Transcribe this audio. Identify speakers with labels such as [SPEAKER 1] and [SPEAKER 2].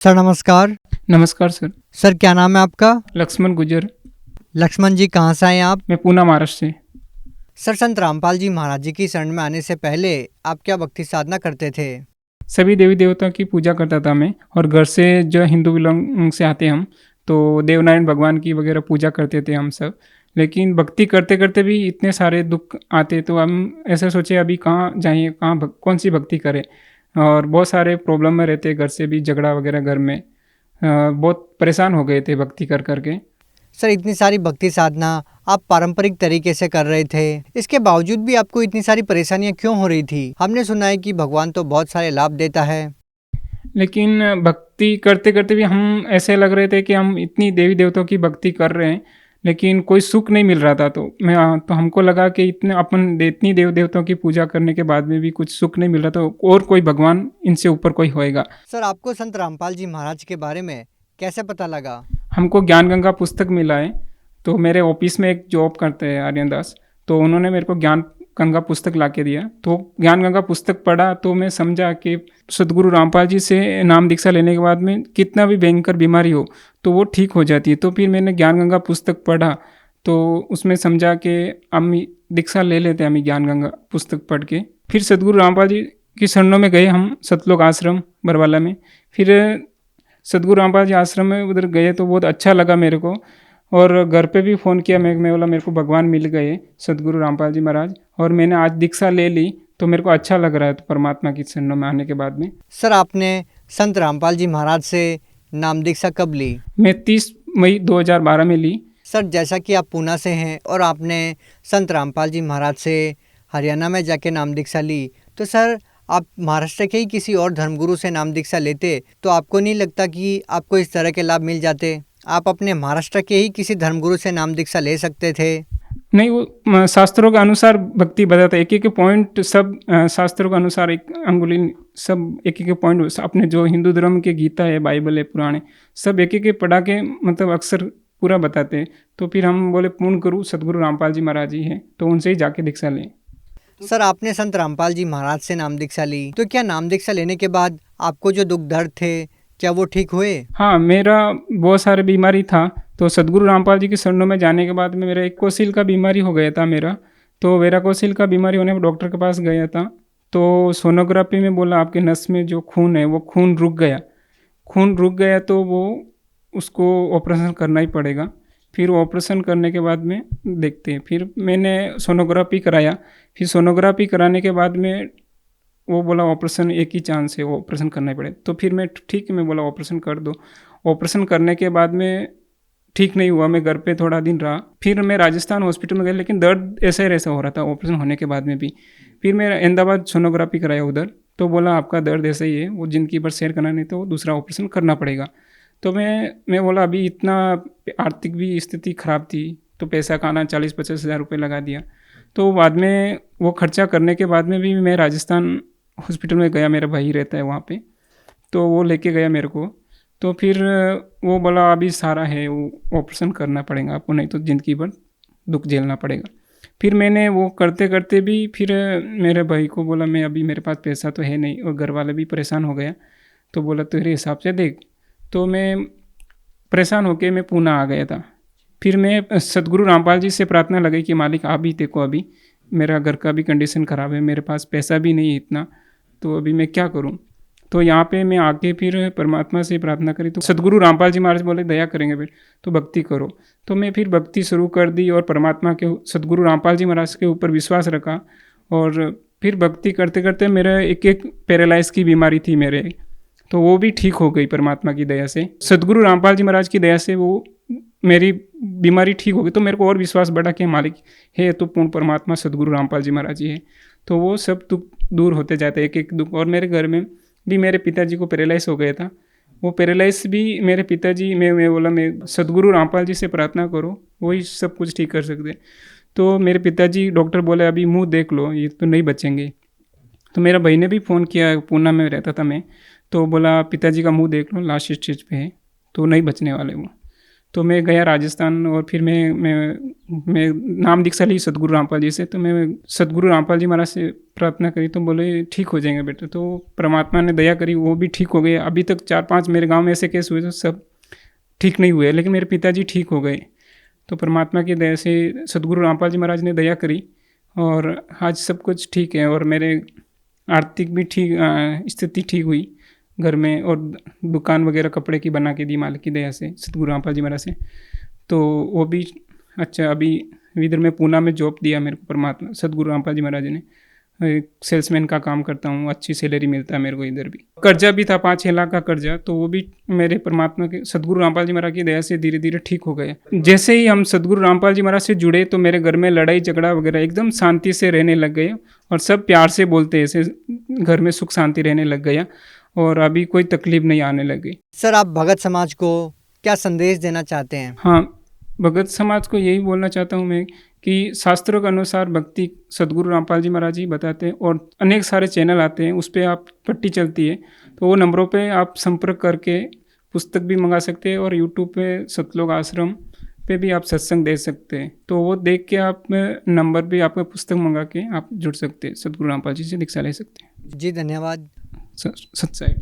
[SPEAKER 1] Sir नमस्कार।
[SPEAKER 2] नमस्कार sir.
[SPEAKER 1] Sir क्या नाम है आपका?
[SPEAKER 2] लक्ष्मण गुजर।
[SPEAKER 1] लक्ष्मण जी कहाँ से आए आप?
[SPEAKER 2] मैं पूना महाराष्ट्र से।
[SPEAKER 1] सर संत रामपाल जी महाराज जी की शरण में आने से पहले आप क्या भक्ति साधना करते थे?
[SPEAKER 2] सभी देवी देवताओं की पूजा करता था मैं, और घर से जो हिंदू बिलोंग से आते हम, तो देवनारायण भगवान की वगैरह पूजा करते थे हम सब। लेकिन भक्ति करते करते भी इतने सारे दुख आते, तो हम ऐसे सोचे अभी कहाँ जाइए, कौन सी भक्ति करें। और बहुत सारे प्रॉब्लम में रहते, घर से भी झगड़ा वगैरह घर में। बहुत परेशान हो गए थे भक्ति कर करके।
[SPEAKER 1] सर इतनी सारी भक्ति साधना आप पारंपरिक तरीके से कर रहे थे, इसके बावजूद भी आपको इतनी सारी परेशानियां क्यों हो रही थी? हमने सुना है कि भगवान तो बहुत सारे लाभ देता है।
[SPEAKER 2] लेकिन भक्ति करते करते भी हम ऐसे लग रहे थे कि हम इतनी देवी देवताओं की भक्ति कर रहे हैं, लेकिन कोई सुख नहीं मिल रहा था। तो हमको लगा कि इतनी देव देवताओं की पूजा करने के बाद में भी कुछ सुख नहीं मिल रहा, तो और कोई भगवान इनसे ऊपर कोई होएगा।
[SPEAKER 1] सर आपको संत रामपाल जी महाराज के बारे में कैसे पता लगा?
[SPEAKER 2] हमको ज्ञान गंगा पुस्तक मिला है। तो मेरे ऑफिस में एक जॉब करते हैं आर्यन दास, तो उन्होंने मेरे को ज्ञान गंगा पुस्तक ला के दिया। तो ज्ञान गंगा पुस्तक पढ़ा तो मैं समझा कि सदगुरु रामपाल जी से नाम दीक्षा लेने के बाद में कितना भी भयंकर बीमारी हो तो वो ठीक हो जाती है। तो फिर मैंने ज्ञान गंगा पुस्तक पढ़ा, तो उसमें समझा कि हम दीक्षा ले लेते हैं। हम ज्ञान गंगा पुस्तक पढ़ के फिर सदगुरु रामपाल जी की शरणों में गए हम, सतलोक आश्रम बरवाला में। फिर सदगुरु रामपाल जी आश्रम में उधर गए तो बहुत अच्छा लगा मेरे को। और घर पे भी फ़ोन किया, मैं बोला मेरे को भगवान मिल गए सदगुरु रामपाल जी महाराज, और मैंने आज दीक्षा ले ली तो मेरे को अच्छा लग रहा है, तो परमात्मा की शरणों में आने के बाद में।
[SPEAKER 1] सर आपने संत रामपाल जी महाराज से नाम दीक्षा कब ली?
[SPEAKER 2] मैं 30 मई 2012 में ली।
[SPEAKER 1] सर जैसा कि आप पूना से हैं और आपने संत रामपाल जी महाराज से हरियाणा में जाके नाम दीक्षा ली, तो सर आप महाराष्ट्र के ही किसी और धर्मगुरु से नाम दीक्षा लेते तो आपको नहीं लगता कि आपको इस तरह के लाभ मिल जाते? आप अपने महाराष्ट्र के ही किसी धर्मगुरु से नाम दीक्षा ले सकते थे।
[SPEAKER 2] नहीं, वो शास्त्रों के अनुसार भक्ति बताता है। एक एक पॉइंट सब शास्त्रों के अनुसार, एक अंगुली सब एक एक पॉइंट अपने जो हिंदू धर्म के गीता है, बाइबल है, पुराणे, सब एक एक पढ़ा के मतलब अक्सर पूरा बताते हैं। तो फिर हम बोले पूर्ण गुरु सदगुरु रामपाल जी महाराज जी हैं, तो उनसे ही जाके दीक्षा लें।
[SPEAKER 1] सर आपने संत रामपाल जी महाराज से नाम दीक्षा ली, तो क्या नाम दीक्षा लेने के बाद आपको जो दुख दर्द थे क्या वो ठीक हुए?
[SPEAKER 2] हाँ, मेरा बहुत सारे बीमारी था, तो सदगुरु रामपाल जी के शरणों में जाने के बाद में मेरा एक कोसिल का बीमारी हो गया था मेरा। तो वेराकोसिल का बीमारी होने पर डॉक्टर के पास गया था, तो सोनोग्राफी में बोला आपके नस में जो खून है वो खून रुक गया। खून रुक गया तो वो उसको ऑपरेशन करना ही पड़ेगा। फिर ऑपरेशन करने के बाद में देखते हैं। फिर मैंने सोनोग्राफी कराया। फिर सोनोग्राफी कराने के बाद में वो बोला ऑपरेशन एक ही चांस है, वो ऑपरेशन करना ही पड़ेगा। तो फिर मैं ठीक है, मैं बोला ऑपरेशन कर दो। ऑपरेशन करने के बाद में ठीक नहीं हुआ, मैं घर पे थोड़ा दिन रहा। फिर मैं राजस्थान हॉस्पिटल में गया, लेकिन दर्द ऐसा ही ऐसा हो रहा था ऑपरेशन होने के बाद में भी। फिर मैं अहमदाबाद सोनोग्राफी कराया उधर, तो बोला आपका दर्द ऐसा ही है, वो जिंदगी भर शेयर करना नहीं, तो वो दूसरा ऑपरेशन करना पड़ेगा। तो मैं बोला अभी इतना आर्थिक भी स्थिति ख़राब थी, तो पैसा खाना 40-50 हज़ार रुपये लगा दिया। तो बाद में वो खर्चा करने के बाद में भी मैं राजस्थान हॉस्पिटल में गया, मेरा भाई रहता है वहाँ पे, तो वो लेके गया मेरे को। तो फिर वो बोला अभी सारा है, वो ऑपरेशन करना पड़ेगा आपको, नहीं तो ज़िंदगी भर दुख झेलना पड़ेगा। फिर मैंने वो करते करते भी फिर मेरे भाई को बोला मैं अभी मेरे पास पैसा तो है नहीं, और घर वाले भी परेशान हो गया। तो बोला तेरे हिसाब से देख। तो मैं परेशान होके मैं पूना आ गया था। फिर मैं सदगुरु रामपाल जी से प्रार्थना लगाई कि मालिक आप ही देखो, अभी मेरा घर का भी कंडीशन ख़राब है, मेरे पास पैसा भी नहीं है इतना, तो अभी मैं क्या करूं। तो यहाँ पे मैं आके फिर परमात्मा से प्रार्थना करी, तो सदगुरु रामपाल जी महाराज बोले दया करेंगे फिर तो भक्ति करो। तो मैं फिर भक्ति शुरू कर दी, और परमात्मा के सदगुरु रामपाल जी महाराज के ऊपर विश्वास रखा। और फिर भक्ति करते करते मेरा एक पैरालाइज की बीमारी थी मेरे, तो वो भी ठीक हो गई परमात्मा की दया से। सदगुरु रामपाल जी महाराज की दया से वो मेरी बीमारी ठीक हो गई। तो मेरे को और विश्वास बढ़ा कि मालिक है तो पूर्ण परमात्मा सदगुरु रामपाल जी महाराज जी है, तो वो सब दुख दूर होते जाते एक एक दुख। और मेरे घर में भी मेरे पिताजी को पैरालाइज हो गया था, वो पैरालाइज भी मेरे पिताजी, मैं बोला मैं सदगुरु रामपाल जी से प्रार्थना करो, वही सब कुछ ठीक कर सकते। तो मेरे पिताजी डॉक्टर बोले अभी मुंह देख लो, ये तो नहीं बचेंगे। तो मेरा भाई ने भी फ़ोन किया, पूना में रहता था मैं, तो बोला पिताजी का मुंह देख लो, लास्ट स्टेज पे है, तो नहीं बचने वाले वो। तो मैं गया राजस्थान और फिर मैं नाम दीक्षा ली सतगुरु रामपाल जी से। तो मैं सतगुरु रामपाल जी महाराज से प्रार्थना करी तो बोले ठीक हो जाएंगे बेटा। तो परमात्मा ने दया करी, वो भी ठीक हो गए। अभी तक 4-5 मेरे गांव में ऐसे केस हुए तो सब ठीक नहीं हुए, लेकिन मेरे पिताजी ठीक हो गए। तो परमात्मा की दया से सतगुरु रामपाल जी महाराज ने दया करी और आज सब कुछ ठीक है। और मेरे आर्थिक भी ठीक स्थिति ठीक हुई घर में, और दुकान वगैरह कपड़े की बना के दी मालिक की दया से, सतगुरु रामपाल जी महाराज से। तो वो भी अच्छा, अभी इधर में पूना में जॉब दिया मेरे को परमात्मा सतगुरु रामपाल जी महाराज ने। एक सेल्समैन का काम करता हूँ, अच्छी सैलरी मिलता है मेरे को इधर भी। कर्जा भी था 5-6 लाख का कर्जा, तो वो भी मेरे परमात्मा के सतगुरु रामपाल जी महाराज की दया से धीरे धीरे ठीक हो गया। जैसे ही हम सतगुरु रामपाल जी महाराज से जुड़े तो मेरे घर में लड़ाई झगड़ा वगैरह एकदम शांति से रहने लग गए, और सब प्यार से बोलते, ऐसे घर में सुख शांति रहने लग गया और अभी कोई तकलीफ नहीं आने लगी।
[SPEAKER 1] सर, आप भगत समाज को क्या संदेश देना चाहते हैं?
[SPEAKER 2] हाँ, भगत समाज को यही बोलना चाहता हूँ मैं कि शास्त्रों के अनुसार भक्ति सतगुरु रामपाल जी महाराज जी बताते हैं, और अनेक सारे चैनल आते हैं, उस पर आप पट्टी चलती है, तो वो नंबरों पे आप संपर्क करके पुस्तक भी मंगा सकते हैं, और यूट्यूब पे सतलोक आश्रम पे भी आप सत्संग दे सकते हैं। तो वो देख के आप नंबर भी आपका पुस्तक मंगा के आप जुड़ सकते हैं, सतगुरु रामपाल जी से दीक्षा ले सकते हैं।
[SPEAKER 1] जी धन्यवाद।
[SPEAKER 2] सत्साई।